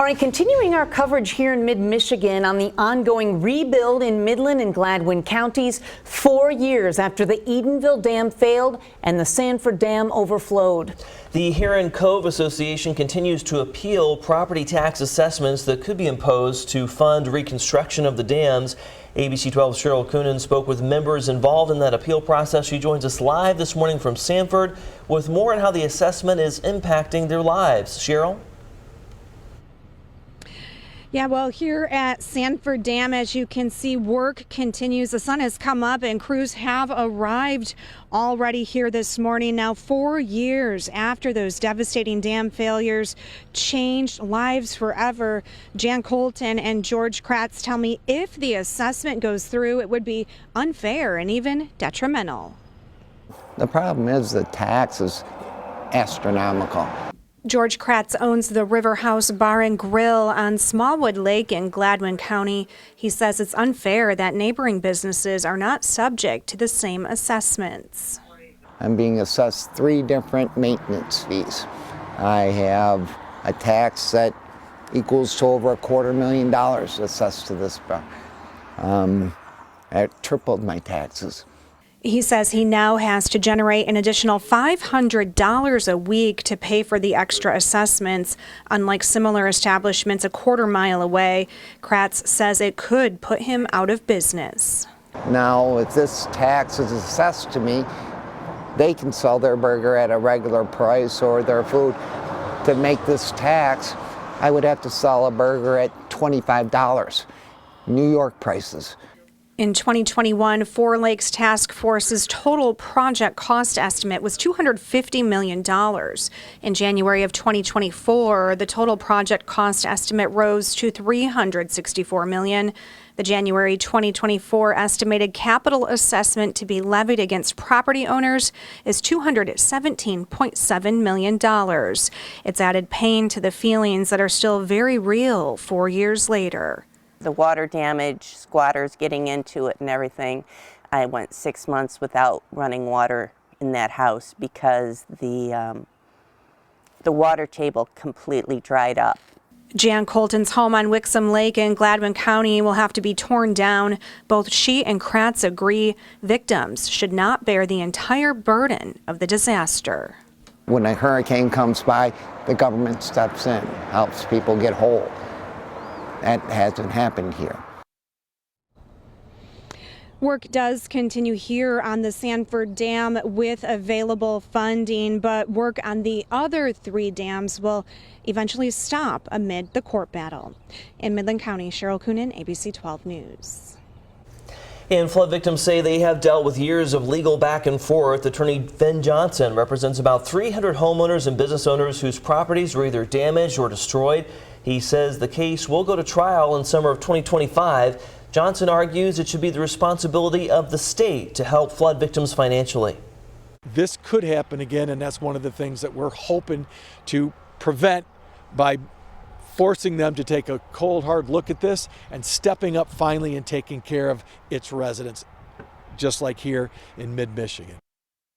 right, continuing our coverage here in mid-Michigan on the ongoing rebuild in Midland and Gladwin counties 4 years after the Edenville Dam failed and the Sanford Dam overflowed. The Heron Cove Association continues to appeal property tax assessments that could be imposed to fund reconstruction of the dams. ABC 12's Cheryl Coonan spoke with members involved in that appeal process. She joins us live this morning from Sanford with more on how the assessment is impacting their lives. Cheryl? Yeah, well, here at Sanford Dam, as you can see, work continues. The sun has come up and crews have arrived already here this morning. Now, 4 years after those devastating dam failures changed lives forever, Jan Colton and George Kratz tell me if the assessment goes through, it would be unfair and even detrimental. The problem is the tax is astronomical. George Kratz owns the River House Bar and Grill on Smallwood Lake in Gladwin County. He says it's unfair that neighboring businesses are not subject to the same assessments. I'm being assessed 3 different maintenance fees. I have a tax that equals to over $250,000 assessed to this bar. I tripled my taxes. He says he now has to generate an additional $500 a week to pay for the extra assessments. Unlike similar establishments a quarter-mile away, Kratz says it could put him out of business. Now, if this tax is assessed to me, they can sell their burger at a regular price or their food. To make this tax, I would have to sell a burger at $25, New York prices. In 2021, Four Lakes Task Force's total project cost estimate was $250 million. In January of 2024, the total project cost estimate rose to $364 million. The January 2024 estimated capital assessment to be levied against property owners is $217.7 million. It's added pain to the feelings that are still very real 4 years later. The water damage, squatters getting into it and everything. I went 6 months without running water in that house because the water table completely dried up. Jan Colton's home on Wixom Lake in Gladwin County will have to be torn down. Both she and Kratz agree victims should not bear the entire burden of the disaster. When a hurricane comes by, the government steps in, helps people get whole. That hasn't happened here. Work does continue here on the Sanford Dam with available funding, but work on the other 3 dams will eventually stop amid the court battle. In Midland County, Cheryl Coonan, ABC 12 News. And flood victims say they have dealt with years of legal back and forth. Attorney Ben Johnson represents about 300 homeowners and business owners whose properties were either damaged or destroyed. He says the case will go to trial in summer of 2025. Johnson argues it should be the responsibility of the state to help flood victims financially. This could happen again, and that's one of the things that we're hoping to prevent by forcing them to take a cold, hard look at this and stepping up finally and taking care of its residents, just like here in mid-Michigan.